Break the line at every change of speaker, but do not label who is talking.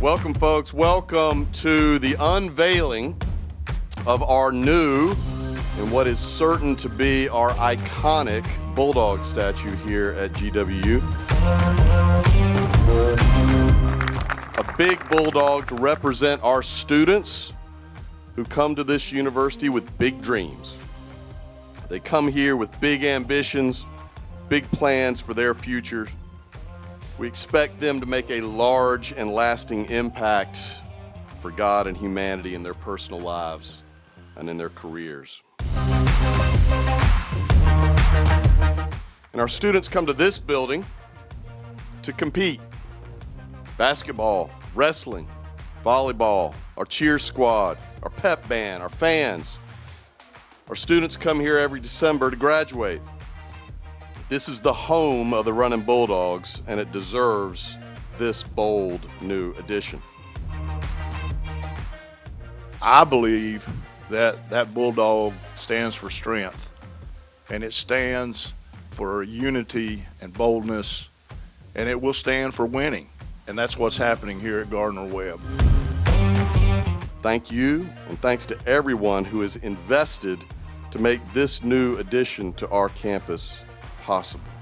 Welcome, folks. Welcome to the unveiling of our new and what is certain to be our iconic Bulldog statue here at GWU. A big Bulldog to represent our students who come to this university with big dreams. They come here with big ambitions, big plans for their futures. We expect them to make a large and lasting impact for God and humanity in their personal lives and in their careers. And our students come to this building to compete. Basketball, wrestling, volleyball, our cheer squad, our pep band, our fans. Our students come here every December to graduate. This is the home of the Runnin Bulldogs, and it deserves this bold new addition.
I believe that Bulldog stands for strength, and it stands for unity and boldness, and it will stand for winning, and that's what's happening here at Gardner-Webb.
Thank you, and thanks to everyone who has invested to make this new addition to our campus possible.